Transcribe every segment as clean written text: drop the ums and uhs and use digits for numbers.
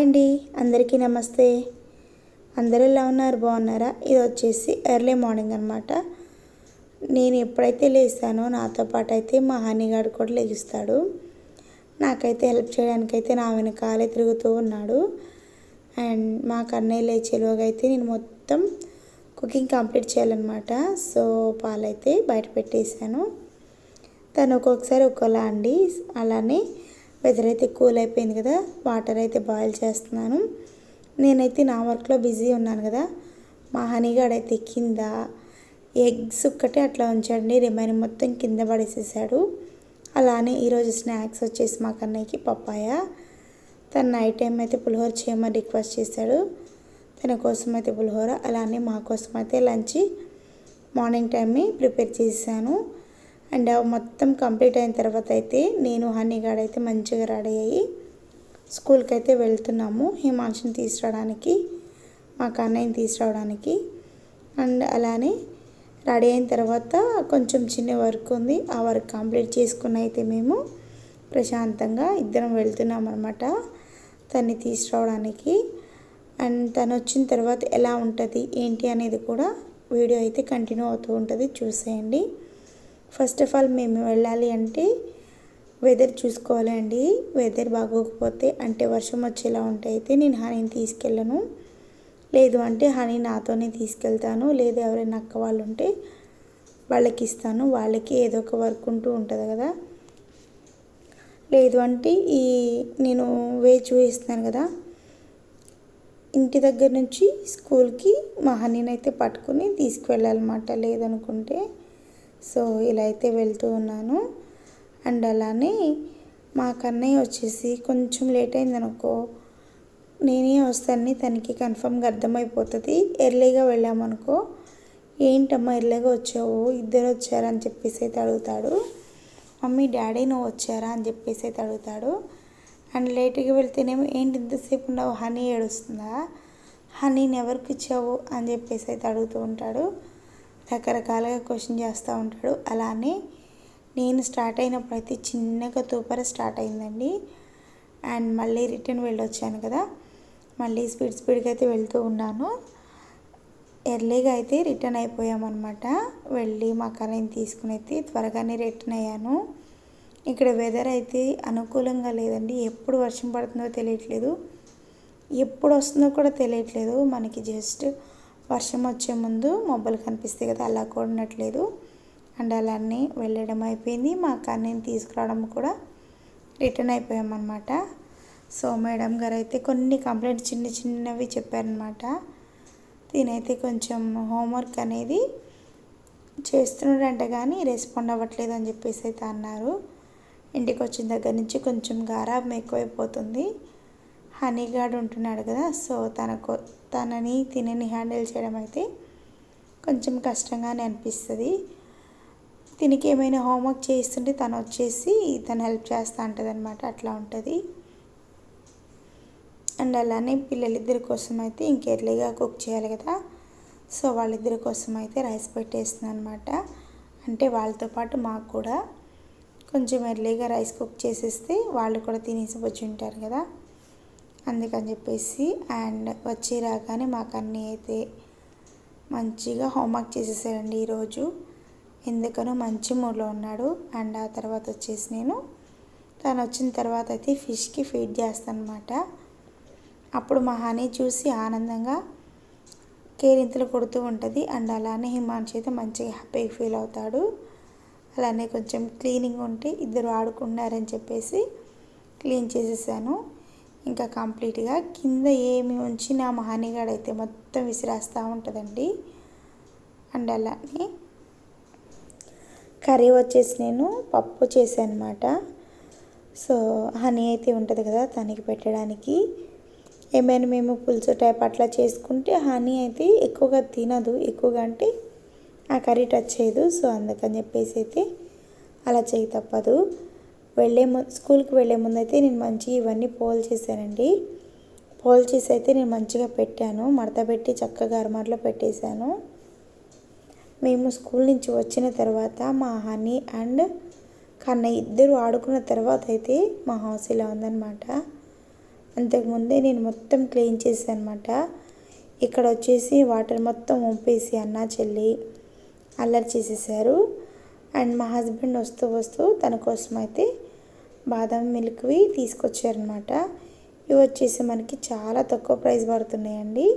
అండి, అందరికీ నమస్తే. అందరూ ఎలా ఉన్నారు? బాగున్నారా? ఇది వచ్చేసి ఎర్లీ మార్నింగ్ అనమాట. నేను ఎప్పుడైతే లేస్తానో నాతో పాటు అయితే మా హనీగాడు కూడా లేస్తాడు. నాకైతే హెల్ప్ చేయడానికైతే నా వెనకాలే తిరుగుతూ ఉన్నాడు. అండ్ మా కన్నయ్య లేచేలోగా అయితే నేను మొత్తం కుకింగ్ కంప్లీట్ చేయాలన్నమాట. సో పాలైతే బయట పెట్టేశాను. తను ఒక్కొక్కసారి ఒక్కోలా అండి. అలానే వెదర్ అయితే కూల్ అయిపోయింది కదా, వాటర్ అయితే బాయిల్ చేస్తున్నాను. నేనైతే నా వర్క్లో బిజీ ఉన్నాను కదా. మా హనీగాడైతే కింద ఎగ్స్ ఒక్కటే అట్లా ఉంచండి, రిమైనింగ్ మొత్తం కింద పడేసేసాడు. అలానే ఈరోజు స్నాక్స్ వచ్చేసి మా కన్నయ్యకి పప్పాయ. తను నైట్ టైం అయితే పులిహోర చేయమని రిక్వెస్ట్ చేశాడు. తన కోసం అయితే పులిహోర, అలానే మా కోసం అయితే లంచ్ మార్నింగ్ టైంని ప్రిపేర్ చేశాను. అండ్ మొత్తం కంప్లీట్ అయిన తర్వాత అయితే నేను హనీగాడు అయితే మంచిగా రెడీ అయ్యి స్కూల్కి అయితే వెళ్తున్నాము. హిమాంశుని తీసుకురావడానికి, మా కన్నయ్యని తీసుకురావడానికి. అండ్ అలానే రెడీ అయిన తర్వాత కొంచెం చిన్న వర్క్ ఉంది, ఆ వర్క్ కంప్లీట్ చేసుకుని అయితే మేము ప్రశాంతంగా ఇద్దరం వెళ్తున్నాం అనమాట తన్ని తీసుకురావడానికి. అండ్ తను వచ్చిన తర్వాత ఎలా ఉంటుంది ఏంటి అనేది కూడా వీడియో అయితే కంటిన్యూ అవుతూ ఉంటుంది, చూసేయండి. ఫస్ట్ ఆఫ్ ఆల్ మేము వెళ్ళాలి అంటే వెదర్ చూసుకోవాలి అండి. వెదర్ బాగోకపోతే అంటే వర్షం వచ్చేలా ఉంటే అయితే నేను హనీని తీసుకెళ్ళను, లేదు అంటే హనీ నాతోనే తీసుకెళ్తాను. లేదు ఎవరైనా అక్క వాళ్ళు ఉంటే వాళ్ళకి ఇస్తాను, వాళ్ళకి ఏదో ఒక వర్క్ ఉంటూ ఉంటుంది కదా. లేదు అంటే నేను చూపిస్తున్నాను కదా, ఇంటి దగ్గర నుంచి స్కూల్కి మా హనీని అయితే పట్టుకుని తీసుకువెళ్ళాలన్నమాట, లేదనుకుంటే. సో ఇలా అయితే వెళ్తూ ఉన్నాను. అండ్ అలానే మా కన్నయ్య వచ్చేసి కొంచెం లేట్ అయిందనుకో, నేనే వస్తానని తనకి కన్ఫర్మ్గా అర్థమైపోతుంది. ఎర్లీగా వెళ్ళామనుకో, ఏంటమ్మా ఎర్లీగా వచ్చావు, ఇద్దరు వచ్చారా అని చెప్పేసి అయితే అడుగుతాడు. మమ్మీ డాడీ నువ్వు వచ్చారా అని చెప్పేసి అయితే అడుగుతాడు. అండ్ లేట్గా వెళ్తేనేమో ఏంటి ఇంతసేపు ఉన్నావు, హనీ ఏడుస్తుందా, హనీని ఎవరికి ఇచ్చావు అని చెప్పేసి అయితే అడుగుతూ ఉంటాడు. రకరకాలుగా క్వశ్చన్ చేస్తూ ఉంటాడు. అలానే నేను స్టార్ట్ అయినప్పుడు అయితే చిన్నగా తూపర స్టార్ట్ అయిందండి. అండ్ మళ్ళీ రిటర్న్ వెళ్ళొచ్చాను కదా, మళ్ళీ స్పీడ్గా అయితే వెళ్తూ ఉన్నాను. ఎర్లీగా అయితే రిటర్న్ అయిపోయామన్నమాట. వెళ్ళి మా కన్నయ్యని తీసుకుని అయితే త్వరగానే రిటర్న్ అయ్యాను. ఇక్కడ వెదర్ అయితే అనుకూలంగా లేదండి, ఎప్పుడు వర్షం పడుతుందో తెలియట్లేదు, ఎప్పుడు వస్తుందో కూడా తెలియట్లేదు. మనకి జస్ట్ వర్షం వచ్చే ముందు మబ్బులు కనిపిస్తాయి కదా, అలా కూడా ఉండట్లేదు. అండ్ అలానే వెళ్ళడం అయిపోయింది, మా కన్నయ్యని తీసుకురావడం కూడా రిటర్న్ అయిపోయామన్నమాట. సో మేడం గారు అయితే కొన్ని కంప్లైంట్స్ చిన్నవి చెప్పారనమాట. దీనైతే కొంచెం హోంవర్క్ అనేది చేస్తున్నాడంట కానీ రెస్పాండ్ అవ్వట్లేదు అని చెప్పేసి అయితే అన్నారు. ఇంటికి వచ్చిన దగ్గర నుంచి కొంచెం గారాబం ఎక్కువైపోతుంది. హనీగాడు ఉంటున్నాడు కదా, సో తనని హ్యాండిల్ చేయడం అయితే కొంచెం కష్టంగానే అనిపిస్తుంది. దీనికి ఏమైనా హోంవర్క్ చేస్తుంటే తను వచ్చేసి తను హెల్ప్ చేస్తూ ఉంటుంది అనమాట, అట్లా ఉంటుంది. అండ్ అలానే పిల్లలిద్దరి కోసం అయితే ఇంకెర్లీగా కుక్ చేయాలి కదా, సో వాళ్ళిద్దరి కోసం అయితే రైస్ పెట్టేస్తుంది అనమాట. అంటే వాళ్ళతో పాటు మాకు కూడా కొంచెం ఎర్లీగా రైస్ కుక్ చేసేస్తే వాళ్ళు కూడా తినేసి వచ్చి ఉంటారు కదా, అందుకని చెప్పేసి. అండ్ వచ్చి రాగానే మా కన్నయ్య అయితే మంచిగా హోంవర్క్ చేసేసాడండి ఈరోజు, ఎందుకనో మంచి మూడ్లో ఉన్నాడు. అండ్ ఆ తర్వాత వచ్చేసి నేను తను వచ్చిన తర్వాత అయితే ఫిష్కి ఫీడ్ చేస్తాను అనమాట. అప్పుడు మా హనీ చూసి ఆనందంగా కేరింతలు కొడుతూ ఉంటుంది. అండ్ అలానే హిమాంశు అయితే మంచిగా హ్యాపీగా ఫీల్ అవుతాడు. అలానే కొంచెం క్లీనింగ్ ఉంటే ఇద్దరు ఆడుకున్నారని చెప్పేసి క్లీన్ చేసేసాను. ఇంకా కంప్లీట్గా కింద ఏమి ఉంచినా మా హనీగాడు అయితే మొత్తం విసిరేస్తూ ఉంటుందండి. అండ్ అలానే కర్రీ వచ్చేసి నేను పప్పు చేశాను అనమాట. సో హనీ అయితే ఉంటుంది కదా తనకి పెట్టడానికి. ఏమైనా మేము పులుసు టైప్ అట్లా చేసుకుంటే హనీ అయితే ఎక్కువగా తినదు, ఎక్కువగా అంటే ఆ కర్రీ టచ్ చేయదు. సో అందుకని చెప్పేసి అయితే అలా చేయి తప్పదు. స్కూల్కి వెళ్ళే ముందు అయితే నేను మంచిగా ఇవన్నీ పోల్ చేశానండి. పోల్ చేసి అయితే నేను మంచిగా పెట్టాను, మడత పెట్టి చక్కగా అరమార్లో పెట్టేశాను. మేము స్కూల్ నుంచి వచ్చిన తర్వాత మా హనీ అండ్ కన్నయ్య ఇద్దరు ఆడుకున్న తర్వాత అయితే మా హౌస్ ఇలా ఉందన్నమాట. అంతకుముందే నేను మొత్తం క్లీన్ చేశాను అనమాట. ఇక్కడ వచ్చేసి వాటర్ మొత్తం వంపేసి అన్న చెల్లి అల్లరి చేసేసారు. అండ్ మా హస్బెండ్ వస్తూ వస్తూ తన కోసం అయితే బాదం మిల్క్వి తీసుకొచ్చారనమాట. ఇవి వచ్చేసి మనకి చాలా తక్కువ ప్రైస్ పడుతున్నాయండి.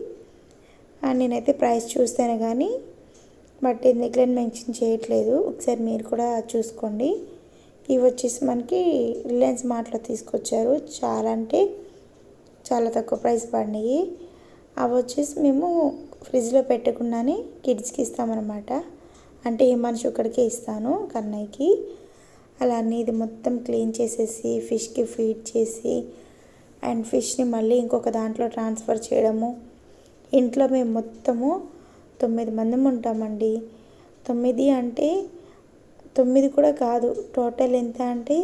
అండ్ నేనైతే ప్రైస్ చూస్తాను కానీ బట్ ఎందుకు మెన్షన్ చేయట్లేదు, ఒకసారి మీరు కూడా చూసుకోండి. ఇవి వచ్చేసి మనకి రిలయన్స్ మార్ట్లో తీసుకొచ్చారు. చాలా అంటే చాలా తక్కువ ప్రైస్ పడినాయి. అవి వచ్చేసి మేము ఫ్రిడ్జ్లో పెట్టకుండానే కిడ్స్కి ఇస్తామన్నమాట. అంటే ఈ మనిషి ఒక్కడికే ఇస్తాను కన్నయ్యకి. అలానే ఇది మొత్తం క్లీన్ చేసేసి ఫిష్కి ఫీడ్ చేసి అండ్ ఫిష్ని మళ్ళీ ఇంకొక దాంట్లో ట్రాన్స్ఫర్ చేయడము. ఇంట్లో మేము మొత్తము 9 మంది ఉంటామండి. 9 అంటే 9 కూడా కాదు, టోటల్ ఎంత అంటే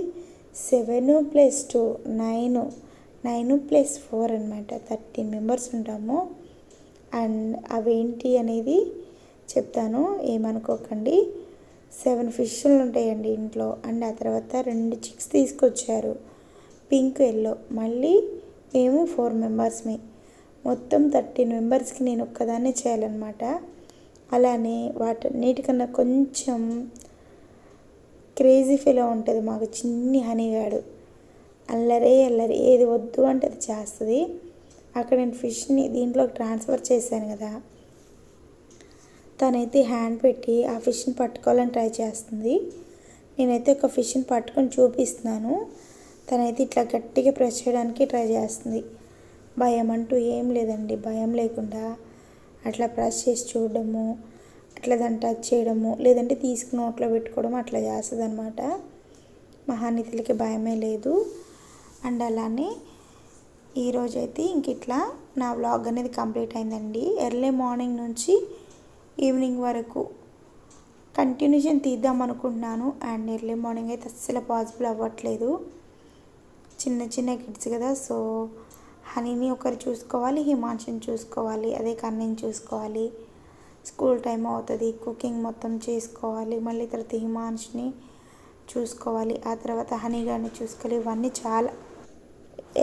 7 + 2 9 9 + 4 అనమాట. 13 మెంబర్స్ ఉంటాము. అండ్ అవేంటి అనేది చెప్తాను, ఏమనుకోకండి. 7 ఫిష్లు ఉంటాయండి ఇంట్లో. అండ్ ఆ తర్వాత 2 చిక్స్ తీసుకొచ్చారు, పింక్ ఎల్లో. మళ్ళీ మేము 4 మెంబర్స్మి. మొత్తం 13 మెంబర్స్కి నేను ఒక్కదాన్నే చేయాలన్నమాట. అలానే వాటన్నిటికన్నా కొంచెం క్రేజీ ఫీలో ఉంటుంది మాకు చిన్ని హనీగాడు. అల్లరి ఏది వద్దు అంటే అది చేస్తుంది. అక్కడ నేను ఫిష్ని దీంట్లోకి ట్రాన్స్ఫర్ చేశాను కదా, తనైతే హ్యాండ్ పెట్టి ఆ ఫిష్ని పట్టుకోవాలని ట్రై చేస్తుంది. నేనైతే ఒక ఫిష్ని పట్టుకొని చూపిస్తున్నాను, తనైతే ఇట్లా గట్టిగా ప్రెస్ చేయడానికి ట్రై చేస్తుంది. భయం అంటూ ఏం లేదండి, భయం లేకుండా అట్లా ప్రెస్ చేసి చూడడము, అట్లా దాన్ని టచ్ చేయడము, లేదంటే తీసుకుని నోట్లో పెట్టుకోవడం అట్లా చేస్తుంది అనమాట. మహానితులకి భయమే లేదు. అండ్ అలానే ఈరోజైతే ఇంక ఇట్లా నా వ్లాగ్ అనేది కంప్లీట్ అయిందండి. ఎర్లీ మార్నింగ్ నుంచి ఈవినింగ్ వరకు కంటిన్యూషన్ తీద్దాం అనుకుంటున్నాను. అండ్ ఎర్లీ మార్నింగ్ అయితే అస్సలు పాసిబుల్ అవ్వట్లేదు, చిన్న కిడ్స్ కదా. సో హనీని ఒకరు చూసుకోవాలి, హిమాంశుని చూసుకోవాలి, అదే కన్నయ్యని చూసుకోవాలి. స్కూల్ టైం అవుతుంది, కుకింగ్ మొత్తం చేసుకోవాలి, మళ్ళీ తర్వాత హిమాంశుని చూసుకోవాలి, ఆ తర్వాత హనీ గారిని చూసుకోవాలి. ఇవన్నీ చాలా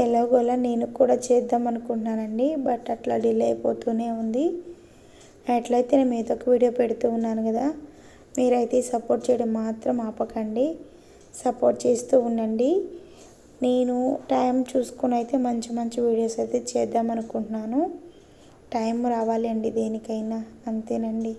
ఎలాగోలా నేను కూడా చేద్దాం అనుకుంటున్నానండి, బట్ అట్లా డిలే అయిపోతూనే ఉంది. ఎట్లయితే నేను ఏదో ఒక వీడియో పెడుతూ ఉన్నాను కదా, మీరైతే సపోర్ట్ చేయడం మాత్రం ఆపకండి, సపోర్ట్ చేస్తూ ఉండండి. నేను టైం చూసుకొని అయితే మంచి వీడియోస్ అయితే చేద్దాం అనుకుంటున్నాను. టైం రావాలి అండి దేనికైనా, అంతేనండి.